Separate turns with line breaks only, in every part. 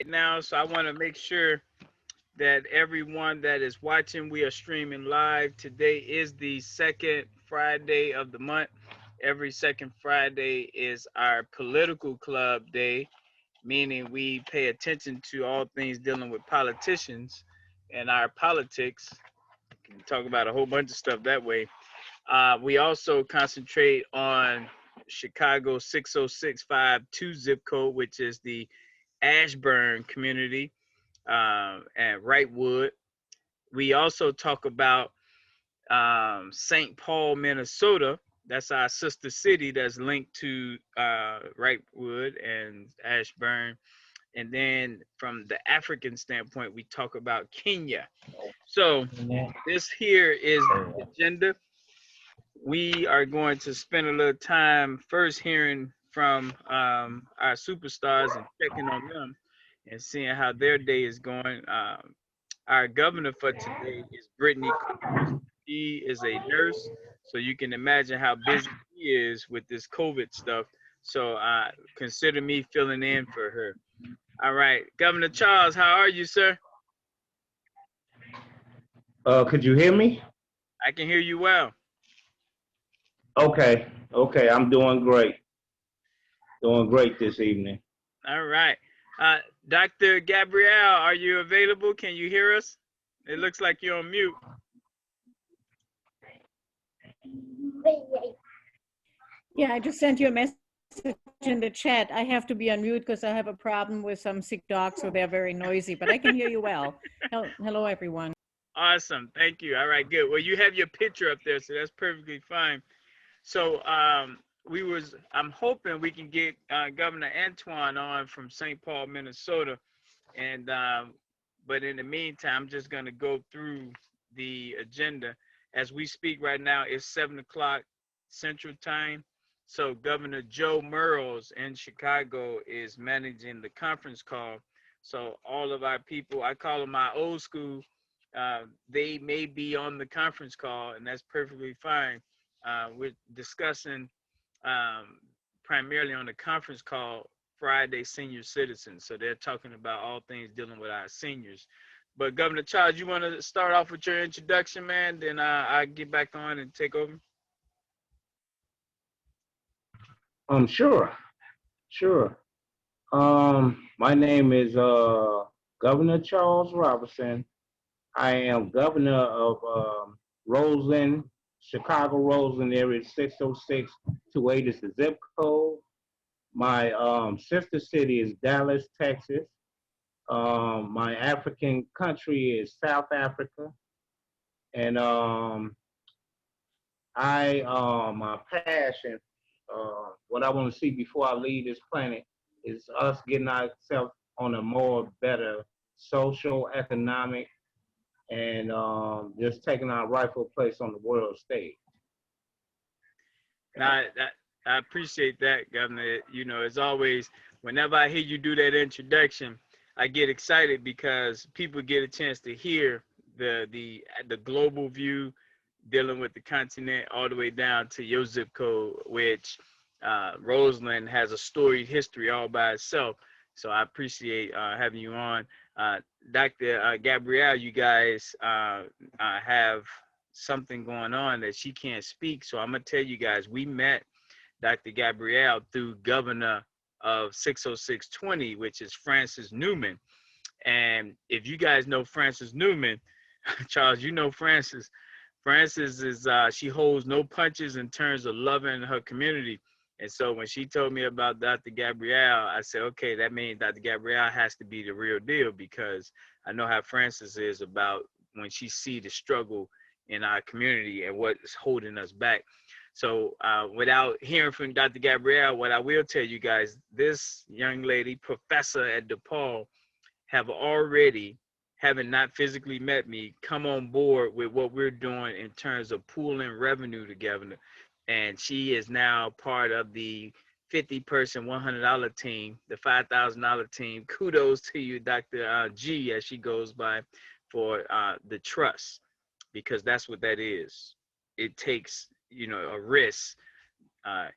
now, so I want to make sure that everyone that is watching, we are streaming live. Today is the second Friday of the month. Every second Friday is our political club day, meaning we pay attention to all things dealing with politicians and our politics. We can talk about a whole bunch of stuff that way. We also concentrate on Chicago 60652 zip code, which is the Ashburn community, and Wrightwood. We also talk about St. Paul, Minnesota. That's our sister city that's linked to Wrightwood and Ashburn. And then from the African standpoint, we talk about Kenya. So this here is the agenda. We are going to spend a little time first hearing from our superstars and checking on them and seeing how their day is going. Our governor for today is Brittany Cooper. She is a nurse, so you can imagine how busy she is with this COVID stuff. So consider me filling in for her. All right, Governor Charles, how are you, sir?
Could you hear me?
I can hear you well.
Okay, I'm doing great. Doing great this evening.
All right. Uh, Dr. Gabrielle, are you available? Can you hear us? It looks like you're on mute.
Yeah, I just sent you a message in the chat. I have to be on mute because I have a problem with some sick dogs, so they're very noisy, but I can hear you well. Hello, everyone.
Awesome. Thank you. All right, good. Well, you have your picture up there, so that's perfectly fine. So I'm hoping we can get Governor Antoine on from St. Paul, Minnesota. And but in the meantime, I'm just gonna go through the agenda. As we speak right now, it's 7 o'clock Central Time. So Governor Joe Merles in Chicago is managing the conference call. So all of our people, I call them my old school, they may be on the conference call, and that's perfectly fine. We're discussing um, primarily on the conference call Friday senior citizens. So they're talking about all things dealing with our seniors. But Governor Charles, you want to start off with your introduction, man? Then I'll get back on and take over.
Sure, sure. My name is Governor Charles Robinson. I am governor of Roseland, Chicago Roseland area 60628 is the zip code. My sister city is Dallas, Texas. My African country is South Africa, and my passion, what I want to see before I leave this planet is us getting ourselves on a more better social, economic, and just taking our rightful place on the world stage.
Now, I appreciate that, Governor. You know, as always, whenever I hear you do that introduction, I get excited because people get a chance to hear the global view dealing with the continent all the way down to your zip code, which Roseland has a storied history all by itself. So I appreciate having you on. Dr. Gabrielle, you guys have something going on that she can't speak. So I'm going to tell you guys, we met Dr. Gabrielle through governor of 60620, which is Francis Newman. And if you guys know Francis Newman, Charles, you know Francis. Francis is she holds no punches in terms of loving her community. And so when she told me about Dr. Gabrielle, I said, okay, that means Dr. Gabrielle has to be the real deal, because I know how Francis is about when she see the struggle in our community and what's holding us back. So without hearing from Dr. Gabrielle, what I will tell you guys, this young lady, professor at DePaul, have already, having not physically met me, come on board with what we're doing in terms of pooling revenue together. And she is now part of the 50-person $100 team, the $5,000 team. Kudos to you, Dr. G, as she goes by, for the trust, because that's what that is. It takes, you know, a risk.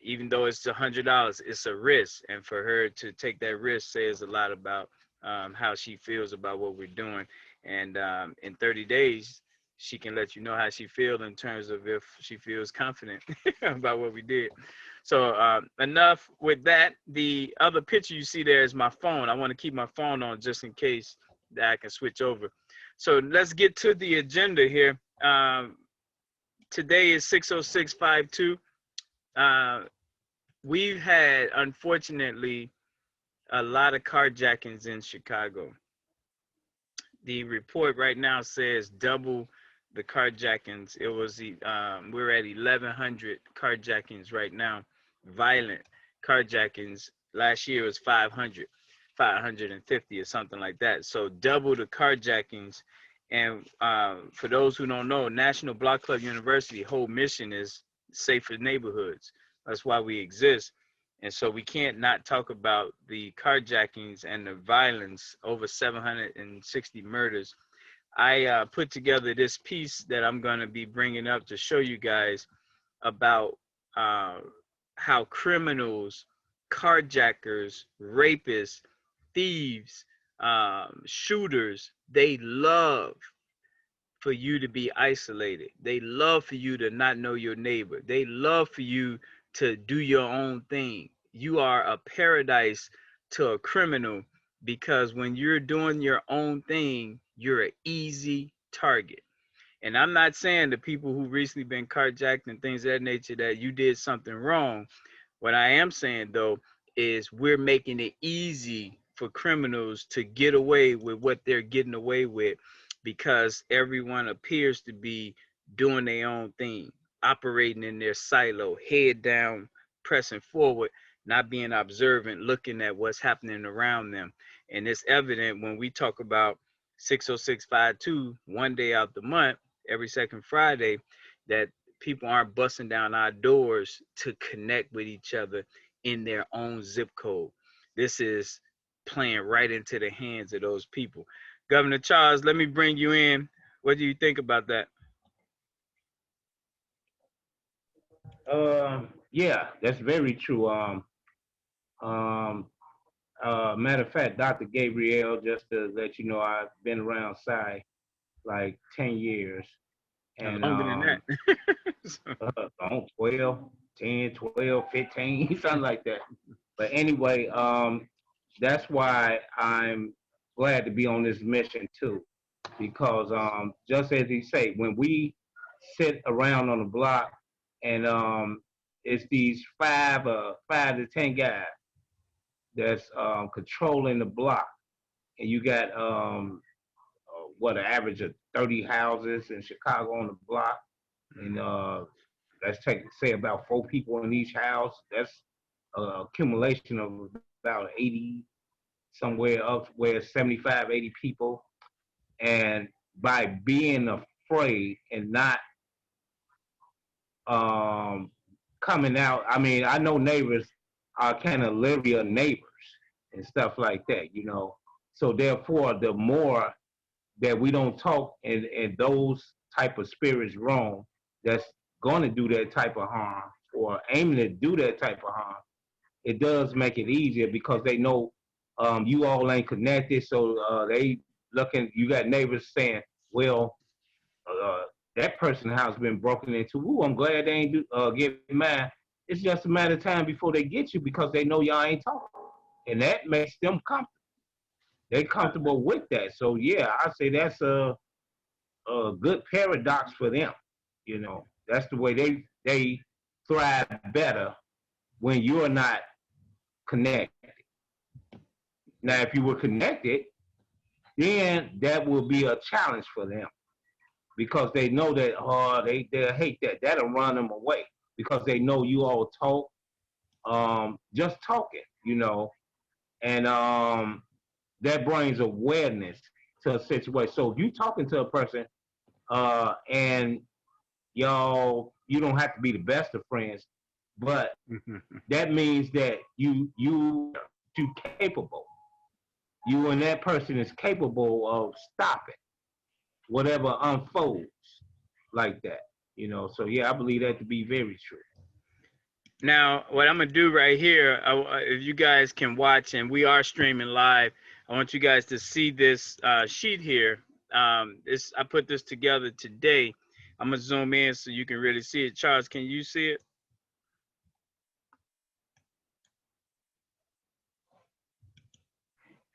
Even though it's $100, it's a risk. And for her to take that risk says a lot about how she feels about what we're doing. And in 30 days, she can let you know how she feels in terms of if she feels confident about what we did. So enough with that. The other picture you see there is my phone. I want to keep my phone on just in case that I can switch over. So let's get to the agenda here. Today is 60652. We've had, unfortunately, a lot of carjackings in Chicago. The report right now says double the carjackings. It was we're at 1,100 carjackings right now, violent carjackings. Last year was 500, 550 or something like that. So double the carjackings. And for those who don't know, National Block Club University whole mission is safer neighborhoods. That's why we exist. And so we can't not talk about the carjackings and the violence, over 760 murders. I put together this piece that I'm going to be bringing up to show you guys about how criminals, carjackers, rapists, thieves, shooters, they love for you to be isolated. They love for you to not know your neighbor. They love for you to do your own thing. You are a paradise to a criminal because when you're doing your own thing, you're an easy target. And I'm not saying the people who recently been carjacked and things of that nature that you did something wrong. What I am saying though is we're making it easy for criminals to get away with what they're getting away with because everyone appears to be doing their own thing, operating in their silo, head down, pressing forward, not being observant, looking at what's happening around them. And it's evident when we talk about 60652, one day out the month, every second Friday, that people aren't busting down our doors to connect with each other in their own zip code. This is playing right into the hands of those people. Governor Charles, let me bring you in. What do you think about that?
Yeah, that's very true. Um, Matter of fact, Dr. Gabriel, just to let you know, I've been around Psy like 10 years. And
Longer than that.
on 12, 10, 12, 15, something like that. But anyway, that's why I'm glad to be on this mission too. Because just as he say, when we sit around on the block and it's these five to 10 guys that's controlling the block, and you got what an average of 30 houses in Chicago on the block, and let's say about 4 people in each house. That's accumulation of about 80, somewhere up where 75, 80 people. And by being afraid and not coming out, I mean, I know neighbors are kind of leery of neighbors and stuff like that, you know. So therefore, the more that we don't talk and those type of spirits roam that's going to do that type of harm or aiming to do that type of harm, it does make it easier because they know you all ain't connected. So they looking, you got neighbors saying, well, that person's house been broken into. Ooh, I'm glad they ain't get mad. It's just a matter of time before they get you because they know y'all ain't talking. And that makes them comfortable. They comfortable with that. So yeah, I say that's a good paradox for them. You know, that's the way they thrive better when you're not connected. Now, if you were connected, then that will be a challenge for them because they know that they'll hate that. That'll run them away because they know you all talk, just talking, you know, and that brings awareness to a situation. So if you talking to a person and y'all, you don't have to be the best of friends, but that means that you capable. You and that person is capable of stopping whatever unfolds like that. You know, so yeah, I believe that to be very true.
Now, what I'm gonna do right here, if you guys can watch, and we are streaming live, I want you guys to see this sheet here. I put this together today. I'm gonna zoom in so you can really see it. Charles, can you see it?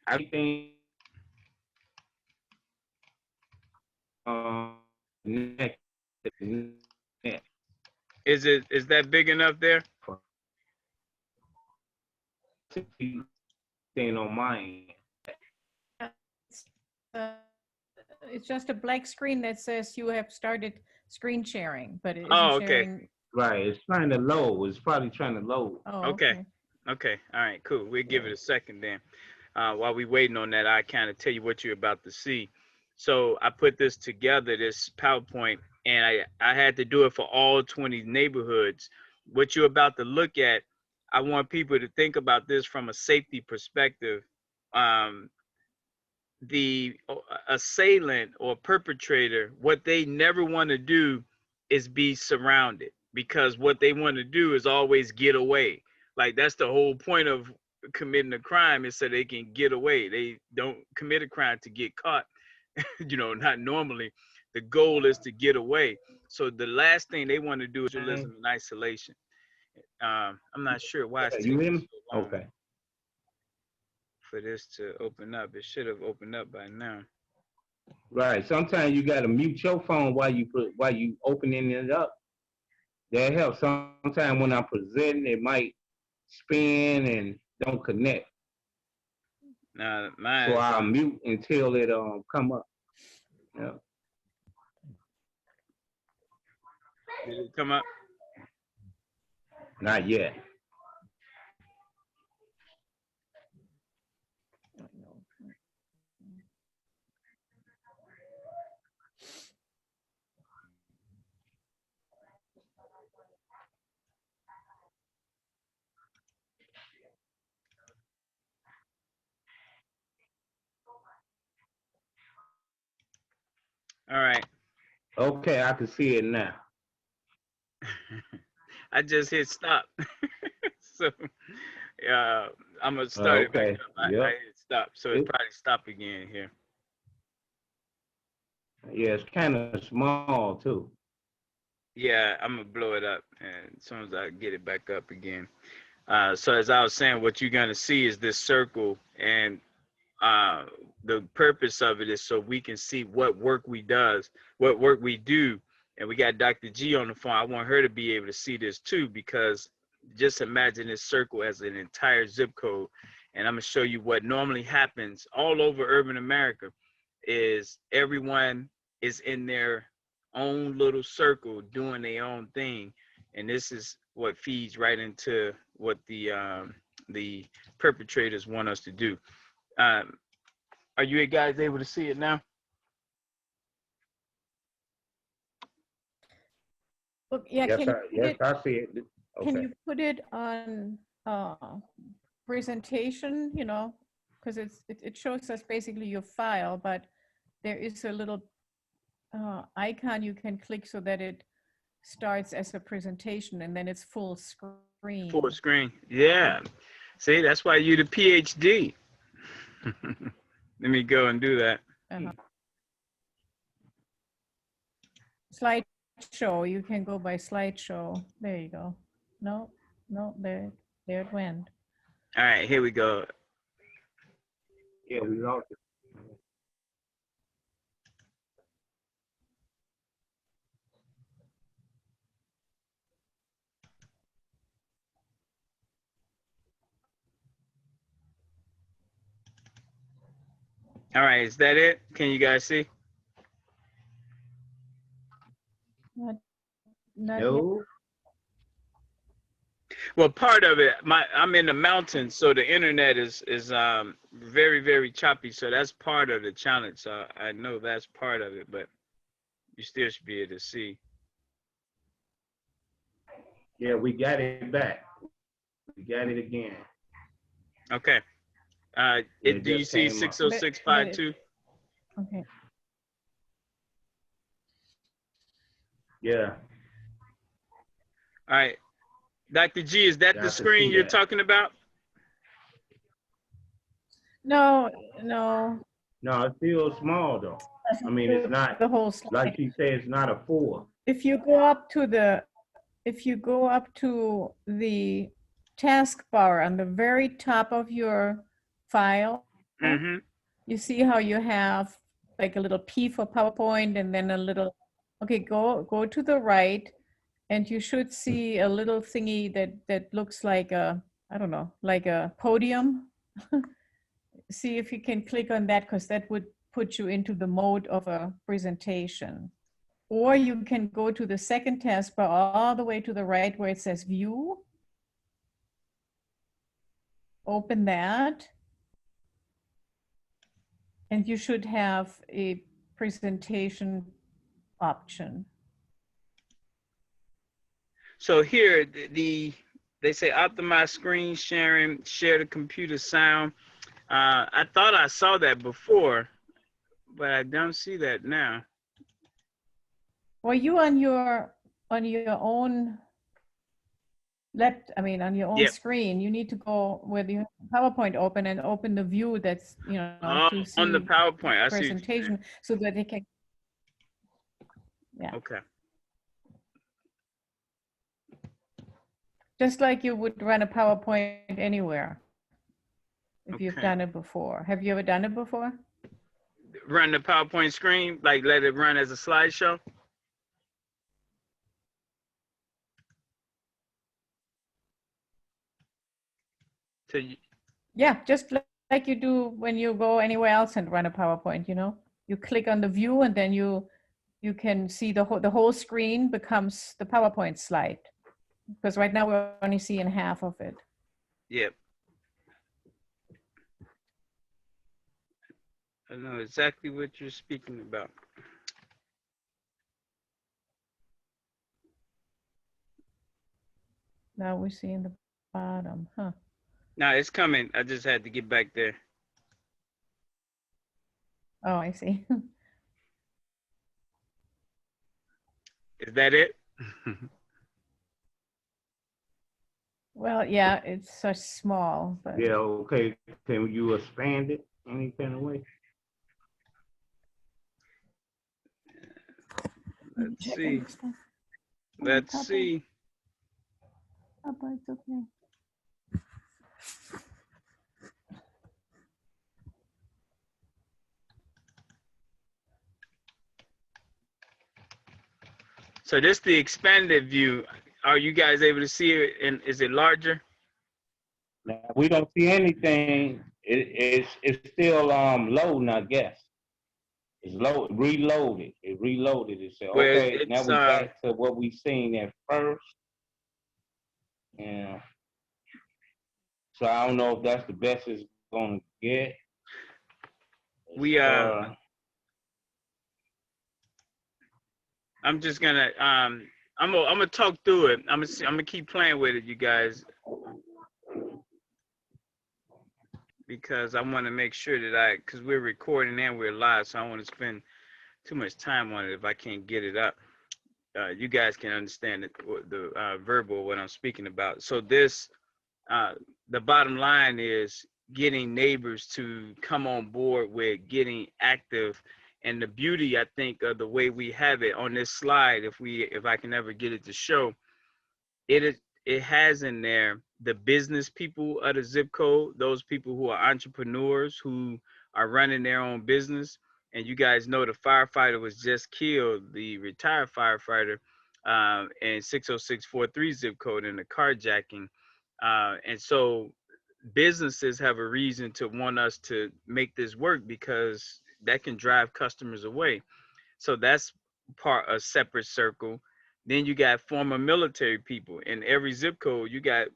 I think connected net
Is that big enough there?
thing on mine.
Uh, it's just a black screen that says you have started screen sharing, but it isn't
Oh, okay.
sharing.
Right, it's trying to load. It's probably trying to load.
Oh,
Okay.
okay.
Okay. All right. Cool. We'll give it a second then. While we waiting on that, I kind of tell you what you're about to see. So I put this together, this PowerPoint, and I had to do it for all 20 neighborhoods. What you're about to look at, I want people to think about this from a safety perspective. Um, the assailant or perpetrator, what they never want to do is be surrounded, because what they want to do is always get away. Like, that's the whole point of committing a crime, is so they can get away. They don't commit a crime to get caught. Not normally. The goal is to get away. So the last thing they want to do is individualism and isolation. I'm not sure why it's
You
taking
in?
so long
Okay.
for this to open up. It should have opened up by now.
Right. Sometimes you gotta mute your phone while you opening it up. That helps. Sometimes when I'm presenting, it might spin and don't connect.
Now mine.
So I'll mute until it come up. Yeah.
Did it come up?
Not yet.
All right.
Okay, I can see it now.
I just hit stop. So I'm gonna start it back
Okay.
up. I
Yep.
hit stop, so it's probably stop again here.
Yeah, it's kind of small too.
Yeah, I'm gonna blow it up, and as soon as I get it back up again. So as I was saying, what you're gonna see is this circle, and the purpose of it is so we can see what work we do. And we got Dr. G on the phone. I want her to be able to see this too, because just imagine this circle as an entire zip code. And I'm gonna show you what normally happens all over urban America is everyone is in their own little circle doing their own thing. And this is what feeds right into what the perpetrators want us to do. Are you guys able to see it now?
Look, yeah,
Yes, I see it. Okay.
Can you put it on presentation, because it shows us basically your file, but there is a little icon you can click so that it starts as a presentation, and then it's full screen.
Full screen. Yeah. See, that's why you're the PhD. Let me go and do that.
Slideshow. You can go by slideshow. There you go. No, there it went.
All right, here we go.
Yeah, we lost it.
All right, is that it? Can you guys see?
Not
No.
yet.
Well, part of it, I'm in the mountains, so the internet is very, very choppy. So that's part of the challenge. So I know that's part of it, but you still should be able to see.
Yeah, we got it back. We got it again.
Okay. Do you see 60652?
Okay.
Yeah.
All right. Dr. G, is that the screen you're talking about?
No, no.
No, it's still small though. I mean, it's not
The whole
like
slide.
she said. It's not a 4.
If you go up to the taskbar on the very top of your file,
Mm-hmm.
you see how you have like a little P for PowerPoint and then a little, okay, go to the right and you should see a little thingy that looks like a, I don't know, like a podium. See if you can click on that because that would put you into the mode of a presentation. Or you can go to the second taskbar all the way to the right where it says view. Open that. And you should have a presentation option.
So here, they say optimize screen sharing, share the computer sound. I thought I saw that before, but I don't see that now.
Well, you on your own on your own
Yep.
screen, you need to go with your PowerPoint open and open the view that's,
Oh,
to
on the
see
PowerPoint. I see what you're saying.
presentation so that they can, yeah.
Okay.
Just like you would run a PowerPoint anywhere if you've
Okay.
done it before. Have you ever done it before?
Run the PowerPoint screen, like let it run as a slideshow. So
Yeah, just like you do when you go anywhere else and run a PowerPoint, you click on the view and then you can see the whole screen becomes the PowerPoint slide. Because right now we're only seeing half of it.
yep. I know exactly what you're speaking about.
Now we're seeing the bottom, huh?
Now it's coming. I just had to get back there.
Oh, I see.
Is that it?
Well, yeah, it's so small, but
Yeah. Okay. Can you expand it any kind of way?
Let's see. Let's see.
Papa, it's okay.
So this is the expanded view. Are you guys able to see it? And is it larger?
Now, we don't see anything. It's still loading, I guess. It's reloaded. It reloaded. It said,
Where
okay, now
it's
we back to what we seen at first. Yeah. So I don't know if that's the best it's gonna get.
we I'm just gonna I'm gonna talk through it. I'm gonna keep playing with it, you guys, because I want to make sure that because we're recording and we're live, so I don't want to spend too much time on it if I can't get it up. You guys can understand the verbal what I'm speaking about. So this the bottom line is getting neighbors to come on board with getting active. And the beauty, I think, of the way we have it on this slide, if I can ever get it to show, it has in there the business people of the zip code, those people who are entrepreneurs who are running their own business. And you guys know the firefighter was just killed, the retired firefighter, in 60643 zip code in the carjacking. And so businesses have a reason to want us to make this work because that can drive customers away. So that's part a separate circle. Then you got former military people in every zip code. You got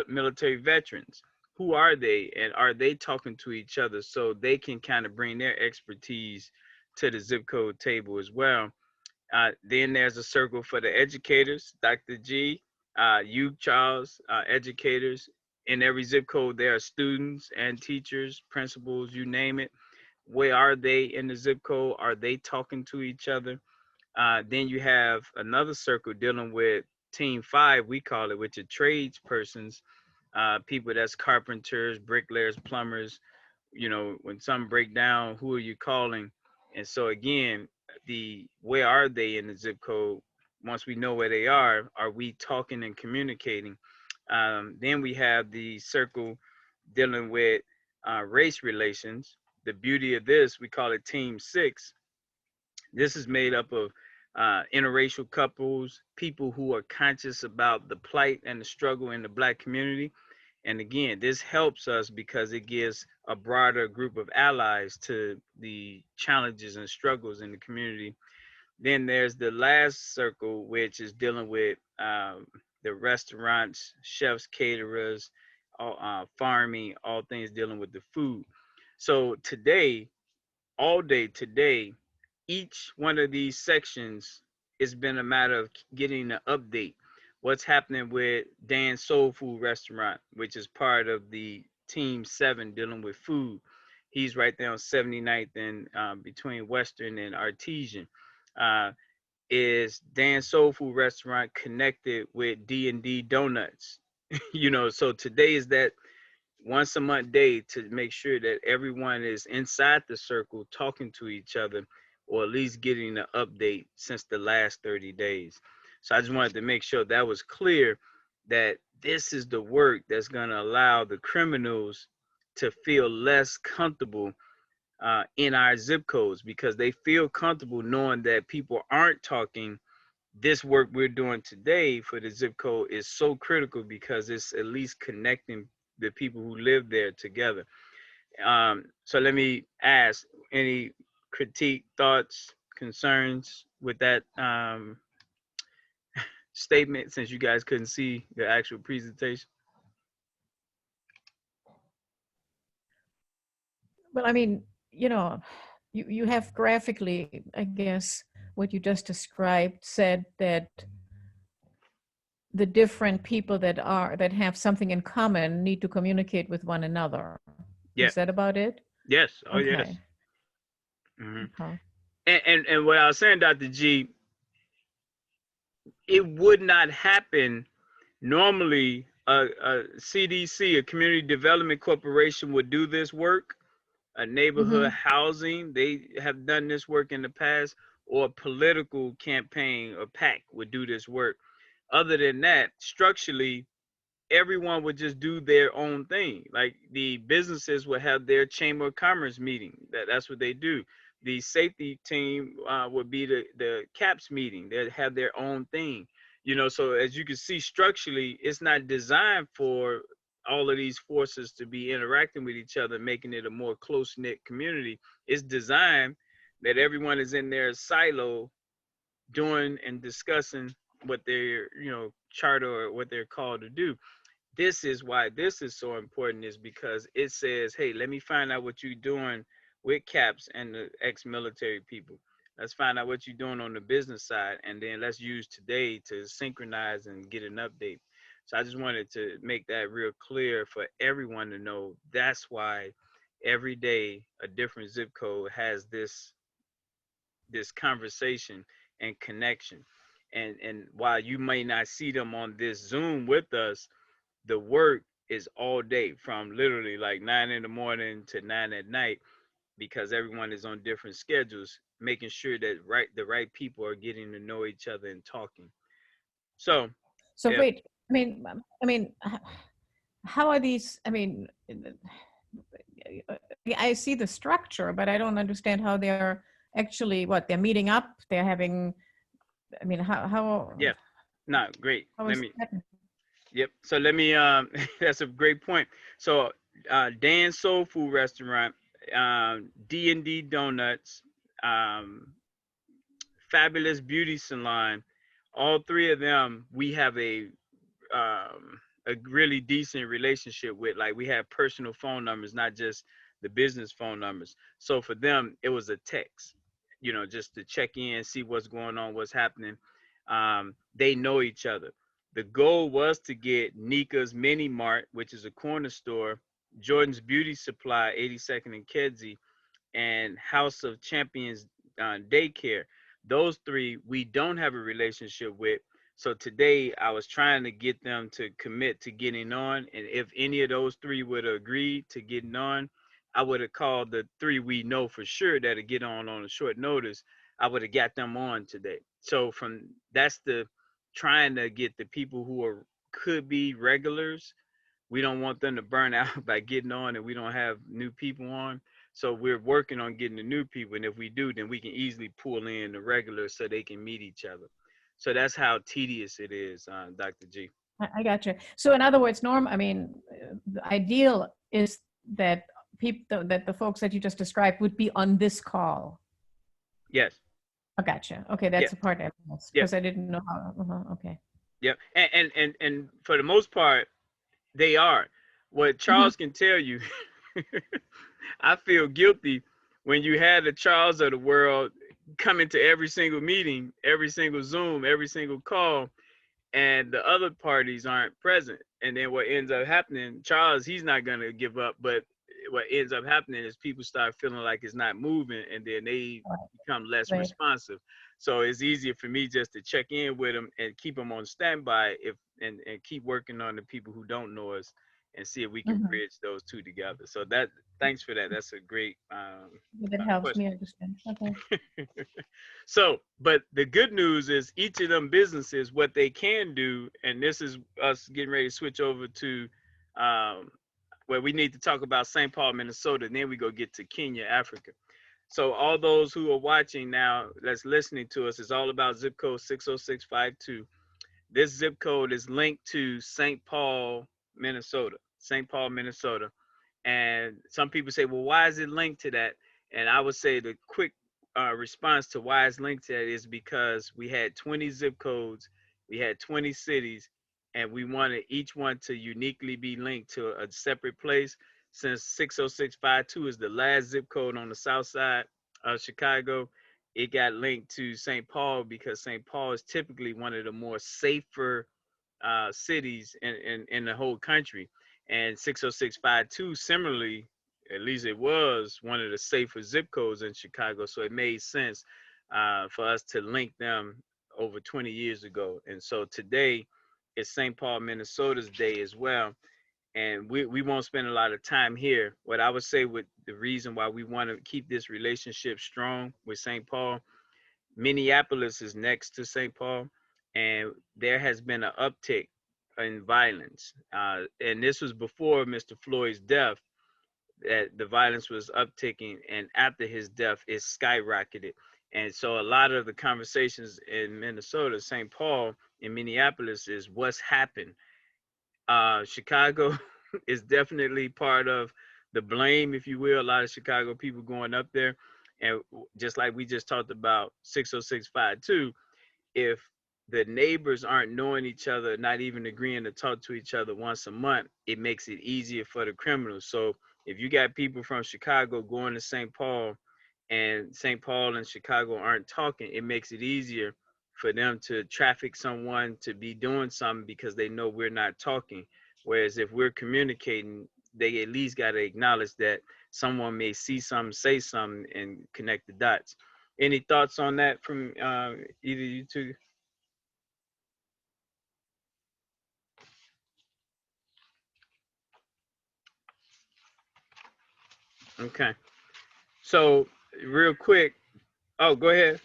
military veterans. Who are they, and are they talking to each other so they can kind of bring their expertise to the zip code table as well? Then there's a circle for the educators, Dr. G, you, Charles, educators. In every zip code, there are students and teachers, principals, you name it. Where are they in the zip code? Are they talking to each other? Then you have another circle dealing with Team 5, we call it, which are trades persons, people that's carpenters, bricklayers, plumbers, you know, when some break down, who are you calling? And so again, the where are they in the zip code? Once we know where they are we talking and communicating? Then we have the circle dealing with race relations. The beauty of this, we call it Team Six. This is made up of interracial couples, people who are conscious about the plight and the struggle in the Black community. And again, this helps us because it gives a broader group of allies to the challenges and struggles in the community. Then there's the last circle, which is dealing with the restaurants, chefs, caterers, farming, all things dealing with the food. So today, all day today, each one of these sections, it's been a matter of getting an update. What's happening with Dan's Soul Food Restaurant, which is part of the Team 7 dealing with food. He's right there on 79th and between Western and Artesian. Uh, is Dan's Soul Food Restaurant connected with D&D Donuts? You know, so today is that once a month day to make sure that everyone is inside the circle talking to each other, or at least getting an update since the last 30 days. So I just wanted to make sure that was clear, that this is the work that's going to allow the criminals to feel less comfortable in our zip codes, because they feel comfortable knowing that people aren't talking. This work we're doing today for the zip code is so critical because it's at least connecting the people who live there together. So let me ask, any critique, thoughts, concerns with that statement, since you guys couldn't see the actual presentation?
Well, I mean, you know, you have graphically, I guess, what you just described said that the different people that have something in common need to communicate with one another.
Yeah.
Is that about it?
Yes. Oh, yes.
Okay.
Hmm.
Okay.
And what I was saying, Dr. G, it would not happen normally. A CDC, a Community Development Corporation, would do this work. A neighborhood
Mm-hmm.
housing, they have done this work in the past, or a political campaign or PAC would do this work. Other than that, structurally, everyone would just do their own thing. Like the businesses would have their chamber of commerce meeting. That's what they do. The safety team would be the CAPS meeting. They'd have their own thing. You know, so as you can see, structurally, it's not designed for all of these forces to be interacting with each other, making it a more close-knit community. It's designed that everyone is in their silo doing and discussing what their, you know, charter or what they're called to do. This is why this is so important, is because it says, hey, let me find out what you're doing with CAPS and the ex-military people. Let's find out what you're doing on the business side, and then let's use today to synchronize and get an update. So I just wanted to make that real clear for everyone to know. That's why every day a different zip code has this conversation and connection. And while you may not see them on this Zoom with us, the work is all day, from literally like 9 in the morning to 9 at night, because everyone is on different schedules, making sure that the right people are getting to know each other and talking. So
So
if
wait, how are these? I see the structure, but I don't understand how they're actually what they're meeting up. They're having. I mean,
yeah, no, great.
how
Let
is
me
that?
Yep. So let me that's a great point. So Dan's Soul Food Restaurant, D&D Donuts, um, Fabulous Beauty Salon, all three of them we have a really decent relationship with. Like, we have personal phone numbers, not just the business phone numbers. So for them, it was a text, you know, just to check in, see what's going on, what's happening. They know each other. The goal was to get Nika's Mini Mart, which is a corner store, Jordan's Beauty Supply, 82nd and Kedzie, and House of Champions Daycare. Those three we don't have a relationship with. So today I was trying to get them to commit to getting on. And if any of those three would agree to getting on, I would have called the three we know for sure that'll get on a short notice. I would have got them on today. So from that's the trying to get the people who are could be regulars. We don't want them to burn out by getting on and we don't have new people on. So we're working on getting the new people. And if we do, then we can easily pull in the regulars so they can meet each other. So that's how tedious it is, Dr. G.
I got you. So in other words, Norm, I mean, the ideal is that people, that the folks that you just described would be on this call.
Yes.
I gotcha. Okay, that's
Yeah.
the part I missed
Yeah.
because I didn't know how. Okay.
Yeah. And for the most part, they are. What Charles can tell you, I feel guilty when you had the Charles of the world coming to every single meeting, every single Zoom, every single call, and the other parties aren't present. And then what ends up happening, Charles, he's not going to give up, but what ends up happening is people start feeling like it's not moving and then they become less
Right.
responsive. So it's easier for me just to check in with them and keep them on standby and keep working on the people who don't know us and see if we can bridge those two together. So thanks for that. That's a great
That helps
question.
me understand. Okay.
So, but the good news is each of them businesses, what they can do, and this is us getting ready to switch over to where we need to talk about St. Paul, Minnesota, and then we go get to Kenya, Africa. So all those who are watching now, that's listening to us, is all about zip code 60652. This zip code is linked to St. Paul, Minnesota. St. Paul, Minnesota. And some people say, well, why is it linked to that? And I would say the quick response to why it's linked to that is because we had 20 zip codes, we had 20 cities, and we wanted each one to uniquely be linked to a separate place. Since 60652 is the last zip code on the south side of Chicago, it got linked to St. Paul because St. Paul is typically one of the more safer cities in the whole country. And 60652, similarly, at least it was one of the safer zip codes in Chicago. So it made sense for us to link them over 20 years ago. And so today is St. Paul, Minnesota's day as well. And we won't spend a lot of time here. What I would say with the reason why we want to keep this relationship strong with St. Paul, Minneapolis is next to St. Paul, and there has been an uptick in violence. And this was before Mr. Floyd's death, that the violence was upticking, and after his death, it skyrocketed. And so a lot of the conversations in Minnesota, St. Paul, in Minneapolis is what's happened. Chicago is definitely part of the blame, if you will. A lot of Chicago people going up there. And just like we just talked about 60652, if the neighbors aren't knowing each other, not even agreeing to talk to each other once a month, it makes it easier for the criminals. So if you got people from Chicago going to St. Paul and St. Paul and Chicago aren't talking, it makes it easier for them to traffic someone to be doing something because they know we're not talking. Whereas if we're communicating, they at least got to acknowledge that someone may see something, say something, and connect the dots. Any thoughts on that from either you two? Okay. So real quick. Oh, go ahead.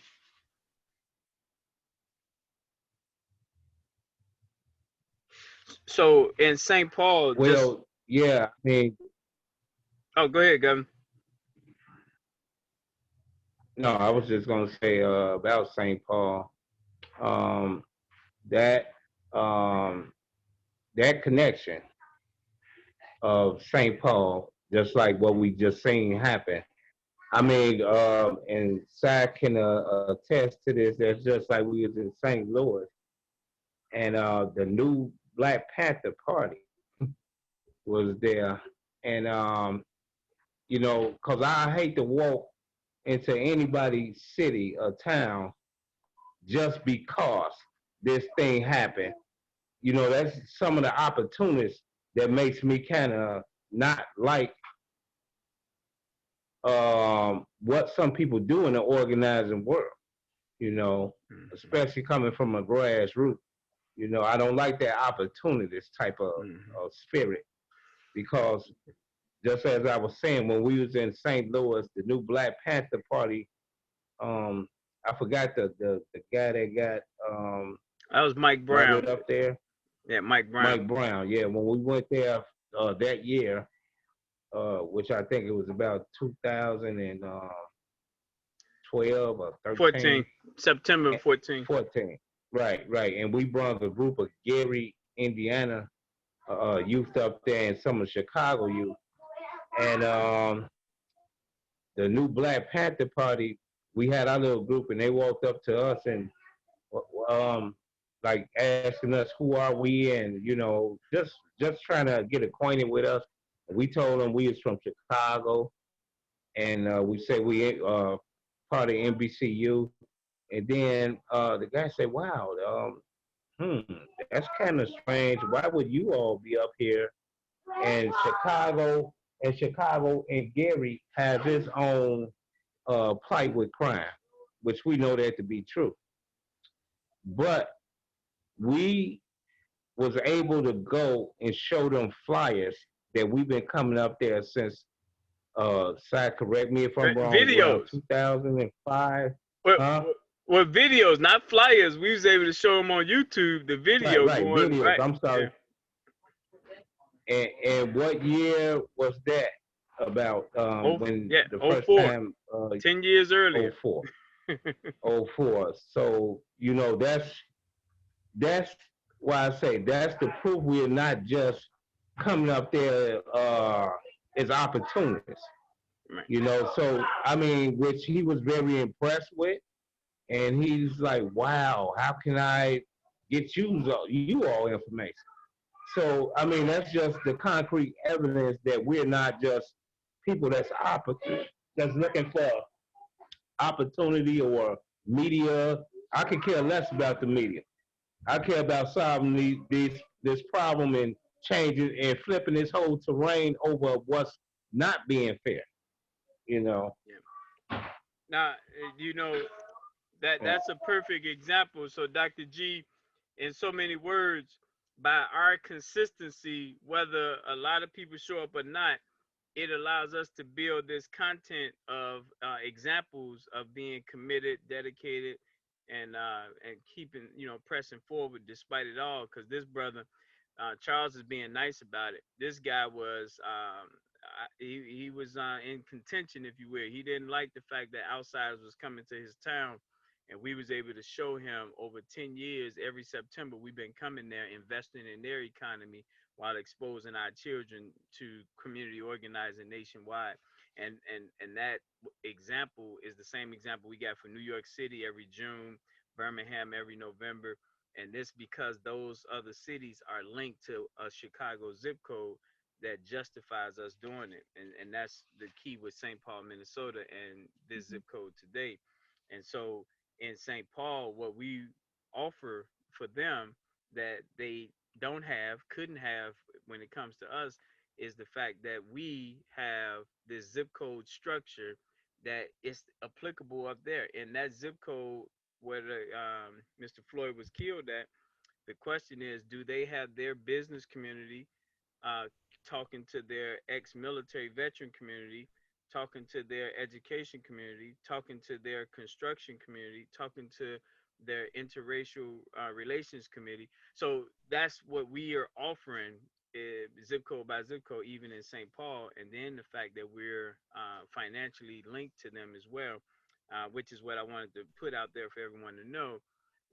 So in St. Paul, just
Well, yeah, I mean,
oh, go ahead, Governor.
no, I was just gonna say about St. Paul. Um, that um, that connection of St. Paul, just like what we just seen happen. I mean, and Zach can attest to this. That's just like we was in St. Louis, and the new Black Panther Party was there, and you know, cause I hate to walk into anybody's city or town just because this thing happened. You know, that's some of the opportunities that makes me kind of not like what some people do in the organizing world, you know, especially coming from a grassroots. You know, I don't like that opportunist type of spirit because just as I was saying, when we was in St. Louis, the new Black Panther Party, um, I forgot the guy that got
That was Mike Brown.
murdered up there,
Yeah, Mike Brown.
Mike Brown. Yeah, when we went there that year, which I think it was about 2012 or
14,
13,
September 14.
14. Right, right. And we brought a group of Gary, Indiana youth up there and some of Chicago youth. And the new Black Panther Party, we had our little group and they walked up to us and um, like asking us who are we and just trying to get acquainted with us. We told them we was from Chicago and we said we part of NBCU. And then the guy said, "Wow, that's kind of strange. Why would you all be up here?" And Chicago and Gary has its own plight with crime, which we know that to be true. But we was able to go and show them flyers that we've been coming up there since. Side, correct me if I'm wrong. Around
Videos.
2005,
What,
huh?
what videos, not flyers. We was able to show them on YouTube the
Right,
video
right,
going
videos.
right.
I'm
Yeah.
sorry. And what year was that? About
Oh
when
yeah,
the
oh
first
04.
time
10 years
oh
earlier.
04. Oh 04. So that's why I say that's the proof we're not just coming up there as opportunists.
Right.
So I mean, which he was very impressed with, and he's like, "Wow, how can I get you all information?" So I mean, that's just the concrete evidence that we're not just people that's looking for opportunity or media. I could care less about the media. I care about solving this problem and changing and flipping this whole terrain over what's not being fair. You know.
Yeah. Now, that's a perfect example. So, Dr. G, in so many words, by our consistency, whether a lot of people show up or not, it allows us to build this content of examples of being committed, dedicated, and keeping pressing forward despite it all. Because this brother Charles is being nice about it. This guy was he was in contention, if you will. He didn't like the fact that outsiders was coming to his town, and we was able to show him over 10 years. Every September, we've been coming there, investing in their economy while exposing our children to community organizing nationwide. And that example is the same example we got for New York City every June, Birmingham every November, and this because those other cities are linked to a Chicago zip code that justifies us doing it. And that's the key with St. Paul, Minnesota, and this zip code today. And so in St. Paul, what we offer for them that they don't have, couldn't have when it comes to us, is the fact that we have this zip code structure that is applicable up there. In that zip code where Mr. Floyd was killed at, the question is, do they have their business community uh, talking to their ex-military veteran community, talking to their education community, talking to their construction community, talking to their interracial relations committee? So that's what we are offering, zip code by zip code, even in St. Paul, and then the fact that we're financially linked to them as well, which is what I wanted to put out there for everyone to know.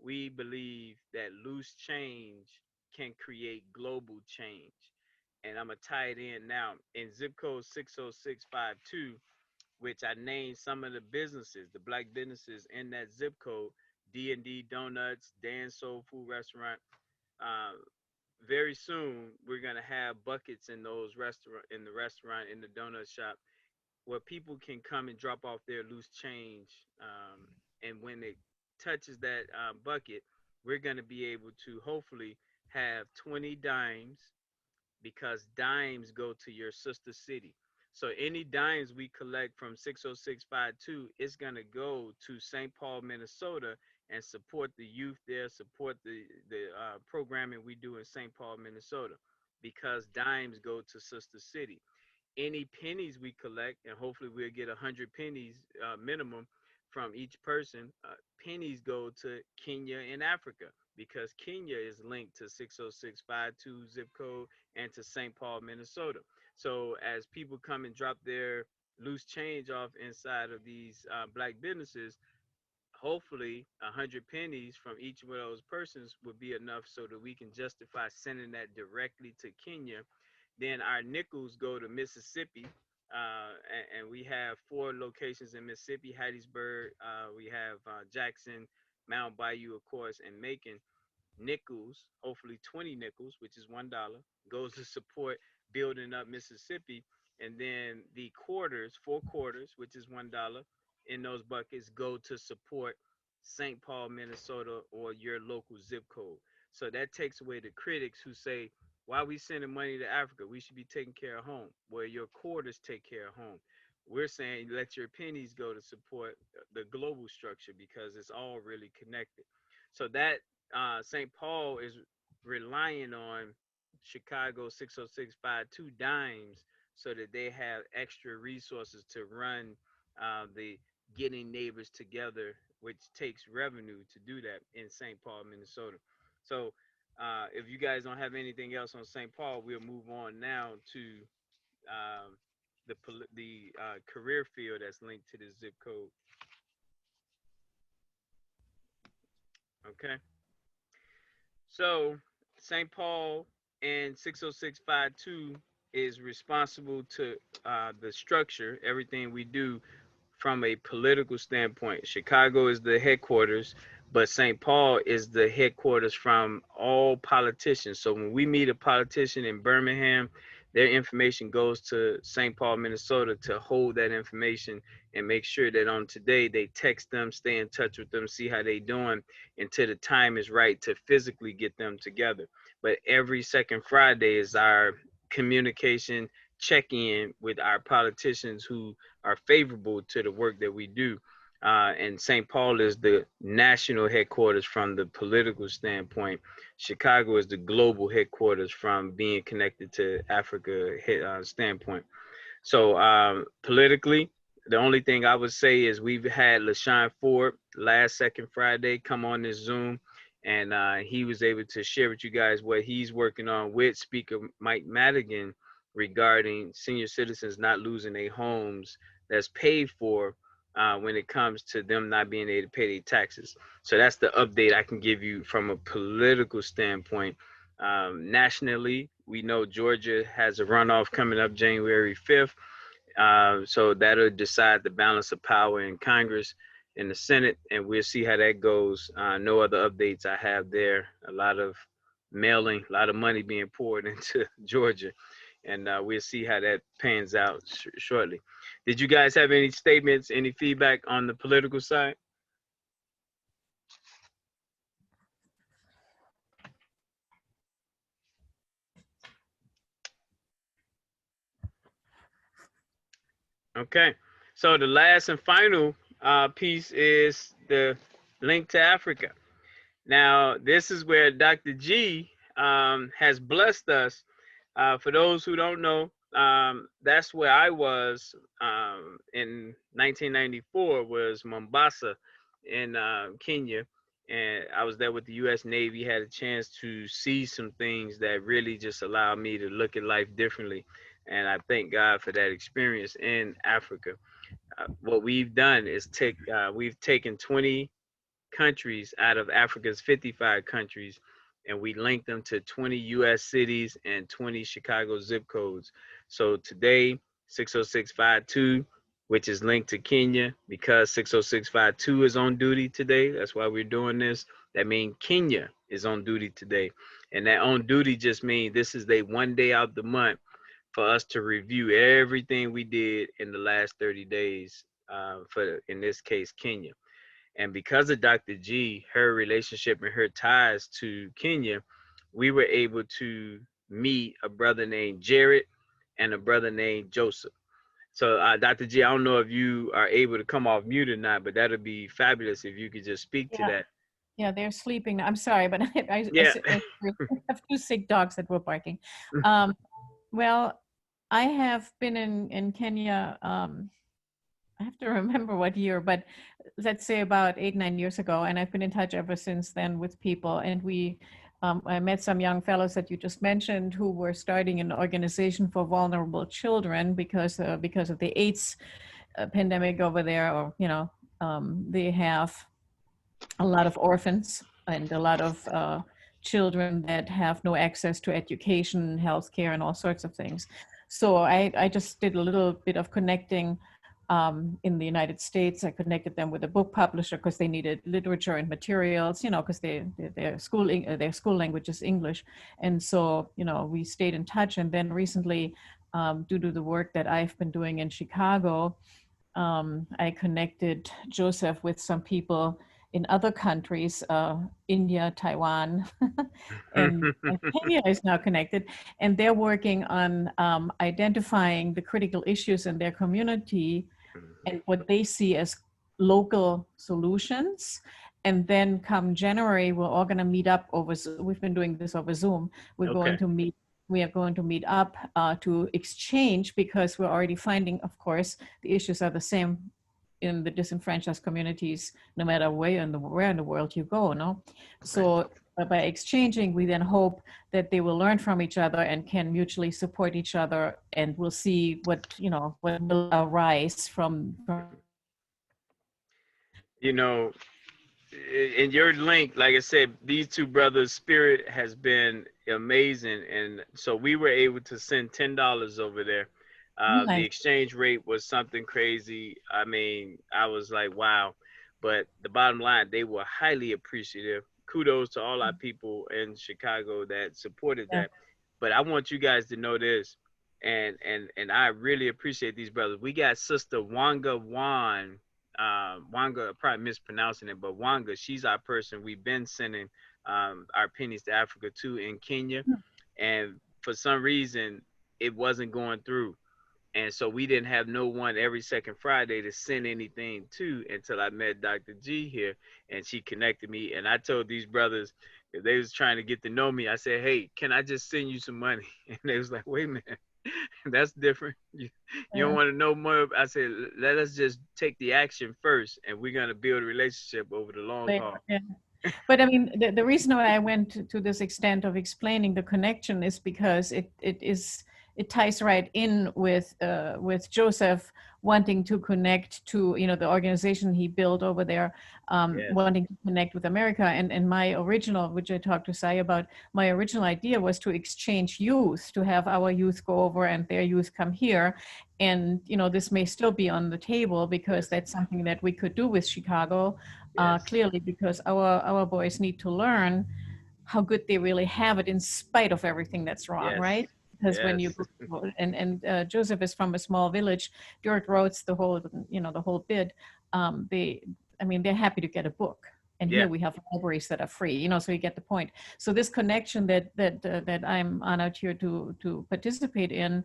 We believe that loose change can create global change. And I'm going to tie it in now. In zip code 60652, which I named some of the businesses, the black businesses in that zip code, D&D Donuts, Dan Soul Food Restaurant. Uh, very soon, we're going to have buckets in those restaurant, in the donut shop, where people can come and drop off their loose change. And when it touches that bucket, we're going to be able to hopefully have 20 dimes, because dimes go to your sister city. So any dimes we collect from 60652 is going to go to St. Paul, Minnesota, and support the youth there, support the programming we do in St. Paul, Minnesota, because dimes go to sister city. any pennies we collect, and hopefully we'll get 100 pennies minimum from each person. Pennies go to Kenya and Africa because Kenya is linked to 60652 zip code and to St. Paul, Minnesota. So as people come and drop their loose change off inside of these black businesses, hopefully 100 pennies from each of those persons would be enough so that we can justify sending that directly to Kenya. Then our nickels go to Mississippi, and we have 4 locations in Mississippi: Hattiesburg, we have Jackson, Mount Bayou, of course, and Macon. Nickels, hopefully 20 nickels, which is $1, goes to support building up Mississippi. And then the quarters, 4 quarters, which is $1 in those buckets, go to support St. Paul, Minnesota, or your local zip code. So that takes away the critics who say, why are we sending money to Africa? We should be taking care of home, where your quarters take care of home. We're saying let your pennies go to support the global structure because it's all really connected. So that St. Paul is relying on Chicago 60652 dimes so that they have extra resources to run the getting neighbors together, which takes revenue to do that in St. Paul, Minnesota. So if you guys don't have anything else on St. Paul, we'll move on now to um, the career field that's linked to the zip code. Okay. So St. Paul and 60652 is responsible to the structure, everything we do from a political standpoint. Chicago is the headquarters, but St. Paul is the headquarters from all politicians. So when we meet a politician in Birmingham, their information goes to St. Paul, Minnesota to hold that information and make sure that on today they text them, stay in touch with them, see how they doing until the time is right to physically get them together. But every second Friday is our communication check-in with our politicians who are favorable to the work that we do. And St. Paul is the national headquarters from the political standpoint. Chicago is the global headquarters from being connected to Africa standpoint. So politically, the only thing I would say is we've had LaShawn Ford last second Friday come on this Zoom, and he was able to share with you guys what he's working on with Speaker Mike Madigan regarding senior citizens not losing their homes that's paid for when it comes to them not being able to pay their taxes. So that's the update I can give you from a political standpoint. Nationally, we know Georgia has a runoff coming up January 5th. So that'll decide the balance of power in Congress, in the Senate, and we'll see how that goes. No other updates I have there. A lot of mailing, a lot of money being poured into Georgia, and we'll see how that pans out shortly. Did you guys have any statements, any feedback on the political side? Okay, so the last and final piece is the link to Africa. Now, this is where Dr. G has blessed us. For those who don't know, that's where I was in 1994, was Mombasa in Kenya. And I was there with the U.S. Navy, had a chance to see some things that really just allowed me to look at life differently. And I thank God for that experience in Africa. What we've done is we've taken 20 countries out of Africa's 55 countries, and we linked them to 20 US cities and 20 Chicago zip codes. So today, 60652, which is linked to Kenya, because 60652 is on duty today. That's why we're doing this. That means Kenya is on duty today. And that on duty just means this is the one day out the month for us to review everything we did in the last 30 days for, in this case, Kenya. And because of Dr. G, her relationship and her ties to Kenya, we were able to meet a brother named Jared and a brother named Joseph. So, Dr. G, I don't know if you are able to come off mute or not, but that'd be fabulous if you could just speak to that.
Yeah, they're sleeping now. I'm sorry, but
Yeah.
I have 2 sick dogs that were barking. Well, I have been in Kenya. I have to remember what year, but let's say about 8, 9 years ago, and I've been in touch ever since then with people. And I met some young fellows that you just mentioned who were starting an organization for vulnerable children because of the AIDS pandemic over there, or they have a lot of orphans and a lot of children that have no access to education, healthcare, and all sorts of things. So I just did a little bit of connecting in the United States. I connected them with a book publisher because they needed literature and materials, because their school language is English. And so, we stayed in touch. And then recently, due to the work that I've been doing in Chicago, I connected Joseph with some people in other countries, India, Taiwan, and Kenya is now connected. And they're working on identifying the critical issues in their community and what they see as local solutions. And then come January, we're all going to meet up over Zoom. We've been doing this over Zoom.
Okay.
We are going to meet up to exchange, because we're already finding, of course, the issues are the same in the disenfranchised communities, no matter where in the world you go, no? So by exchanging, we then hope that they will learn from each other and can mutually support each other, and we'll see what will arise from.
You know, in your link, like I said, these two brothers' spirit has been amazing, and so we were able to send $10 over there. The
Nice.
exchange rate was something crazy. I mean, I was like, wow. But the bottom line, they were highly appreciative. Kudos to all our people in Chicago that supported
Yeah.
that. But I want you guys to know this, and I really appreciate these brothers. We got Sister Wanga Wan. Wanga, probably mispronouncing it, but Wanga, she's our person we've been sending our pennies to Africa to in Kenya. And for some reason, it wasn't going through. And so we didn't have no one every second Friday to send anything to until I met Dr. G here, and she connected me. And I told these brothers, if they was trying to get to know me, I said, hey, can I just send you some money? And they was like, wait a minute, that's different. You don't
Yeah.
want to know more. I said, let us just take the action first, and we're going to build a relationship over the long haul.
Yeah. But I mean, the reason why I went to this extent of explaining the connection is because it ties right in with Joseph wanting to connect to the organization he built over there,
Yes.
wanting to connect with America. And my original, which I talked to Sai about, my original idea was to exchange youth, to have our youth go over and their youth come here. And this may still be on the table, because that's something that we could do with Chicago.
Yes.
Clearly, because our boys need to learn how good they really have it in spite of everything that's wrong,
Yes.
right? Because when
Yes.
you Joseph is from a small village, dirt roads, the whole bit. They're happy to get a book, and
Yeah.
here we have libraries that are free, so you get the point. So this connection that I'm honored here to participate in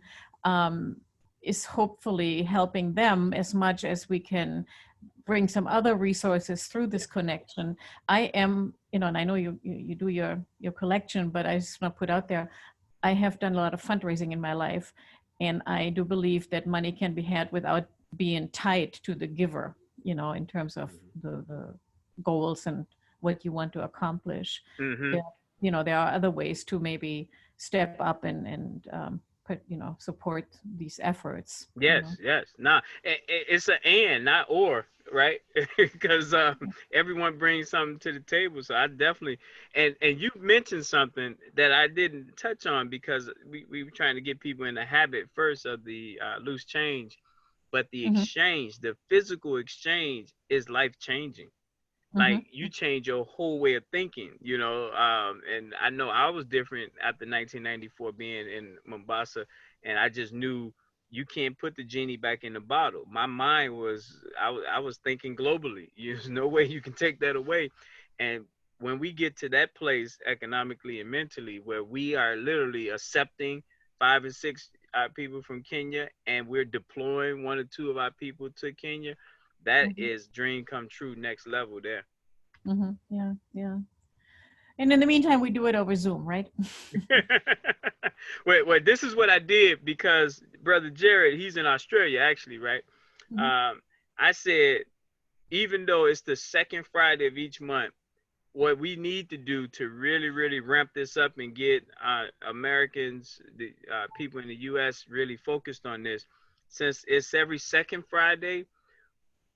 is hopefully helping them as much as we can bring some other resources through this connection. I am, and I know you do your collection, but I just want to put out there, I have done a lot of fundraising in my life, and I do believe that money can be had without being tied to the giver, in terms of the goals and what you want to accomplish.
Mm-hmm.
There are other ways to maybe step up and support these efforts.
Yes, yes. Nah, it's an and, not or, right? Because everyone brings something to the table. So I definitely, and you mentioned something that I didn't touch on, because we were trying to get people in the habit first of the loose change, but the exchange, the physical exchange, is life changing. Like, you change your whole way of thinking, and I know I was different after 1994 being in Mombasa, and I just knew you can't put the genie back in the bottle. My mind was, I was thinking globally. There's no way you can take that away. And when we get to that place economically and mentally, where we are literally accepting 5 and 6 people from Kenya, and we're deploying 1 or 2 of our people to Kenya, that is dream come true, next level there.
Yeah. And in the meantime, we do it over Zoom, right?
Wait, this is what I did because brother Jared, he's in Australia actually, right?
Mhm.
I said, even though it's the second Friday of each month, what we need to do to really, really ramp this up and get Americans, the people in the U.S. really focused on this, since it's every second Friday,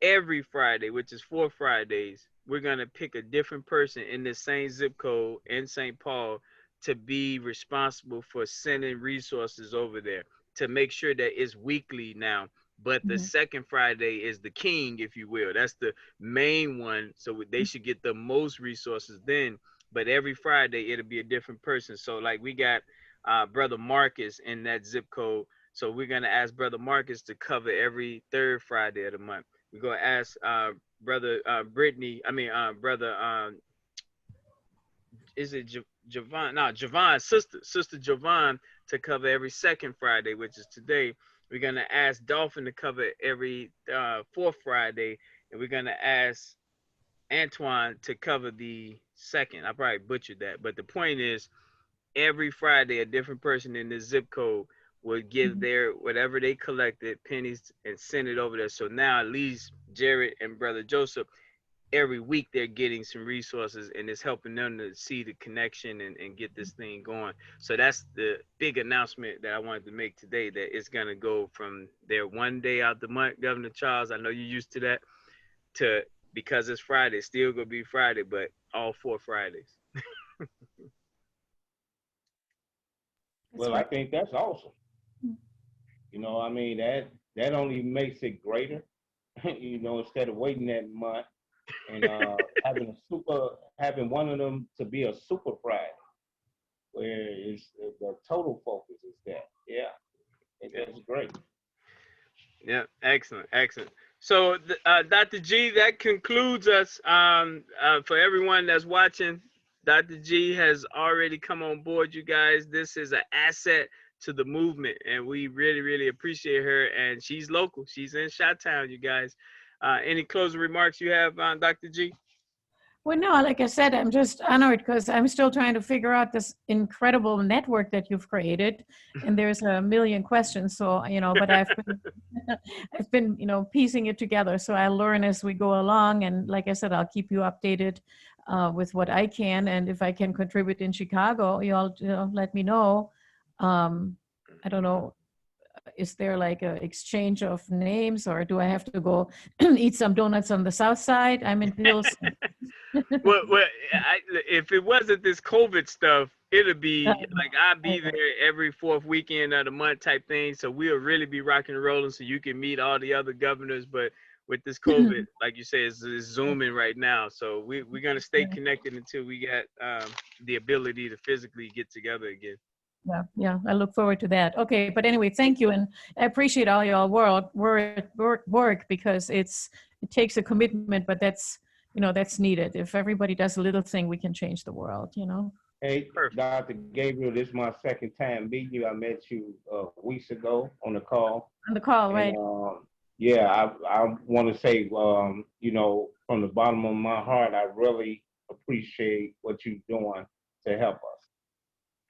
every Friday, which is 4 Fridays, we're gonna pick a different person in the same zip code in St. Paul to be responsible for sending resources over there to make sure that it's weekly now. But the
Mhm.
second Friday is the king, if you will. That's the main one. So they should get the most resources then. But every Friday it'll be a different person. So like we got brother Marcus in that zip code. So we're gonna ask brother Marcus to cover every third Friday of the month. We're gonna ask brother Brittany. I mean brother is it Javon? No, Javon, sister Javon to cover every second Friday, which is today. We're gonna ask Dolphin to cover every fourth Friday, and we're gonna ask Antoine to cover the second. I probably butchered that, but the point is, every Friday, a different person in the zip code would give
Mhm.
their whatever they collected pennies and send it over there. So now at least Jared and brother Joseph, every week they're getting some resources and it's helping them to see the connection and get this thing going. So that's the big announcement that I wanted to make today, that it's going to go from their one day out the month, Governor Charles, I know you're used to that, to, because it's Friday, still going to be Friday, but all 4 Fridays.
That's
Well, I
great.
think that's awesome.
Mm.
You know, I mean that only makes it greater. You know, instead of waiting that month and having one of them to be a super Friday, where it's the total focus is that. Yeah, I think
Yeah.
that's great.
Yeah, excellent, excellent. So, Dr. G, that concludes us. For everyone that's watching, Dr. G has already come on board, you guys. This is an asset to the movement, and we really, really appreciate her. And she's local. She's in Chi-Town, you guys. Any closing remarks you have, Dr. G?
Well, no, like I said, I'm just honored because I'm still trying to figure out this incredible network that you've created, and there's a million questions. So, but I've been, piecing it together. So I learn as we go along, and like I said, I'll keep you updated with what I can, and if I can contribute in Chicago, you all, let me know. I don't know. Is there like a exchange of names, or do I have to go eat some donuts on the south side? I'm in Pilsen.
Well, if it wasn't this COVID stuff, it'd be like I'd be there every fourth weekend of the month type thing. So we'll really be rocking and rolling. So you can meet all the other governors. But with this COVID, like you said, it's zooming right now. So we're gonna stay connected until we get the ability to physically get together again.
Yeah, I look forward to that. Okay, but anyway, thank you, and I appreciate all y'all work because it takes a commitment, but that's needed. If everybody does a little thing, we can change the world.
Hey,
Perfect.
Dr. Gabriel, this is my second time meeting you. I met you weeks ago on the call.
On the call,
And
right?
yeah, I want to say, from the bottom of my heart, I really appreciate what you're doing to help us.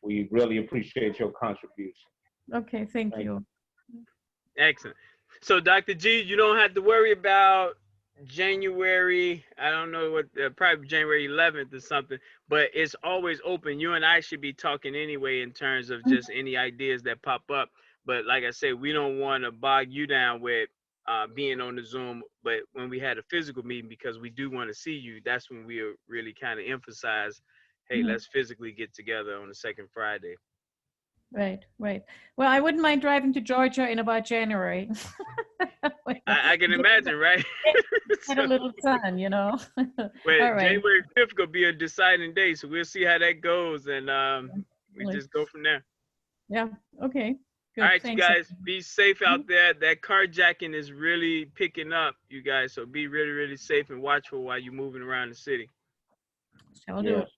We really appreciate your contribution.
Okay, thank
Thank
you.
Excellent. So, Dr. G, you don't have to worry about January. I don't know what, probably January 11th or something, but it's always open. You and I should be talking anyway in terms of just any ideas that pop up. But like I said, we don't want to bog you down with being on the Zoom. But when we had a physical meeting, because we do want to see you, that's when we really kind of emphasize, hey,
Mhm.
let's physically get together on the second Friday.
Right, right. Well, I wouldn't mind driving to Georgia in about January.
I can imagine, right?
Get a
So,
little sun.
well,
All right.
January 5th gonna be a deciding day, so we'll see how that goes, and we
Really.
just go from there.
Yeah. Okay.
All
Good.
right, you
Thanks.
guys, be safe out there. That carjacking is really picking up, you guys. So be really, really safe and watchful while you're moving around the city.
Shall do
you.
it.
Yes.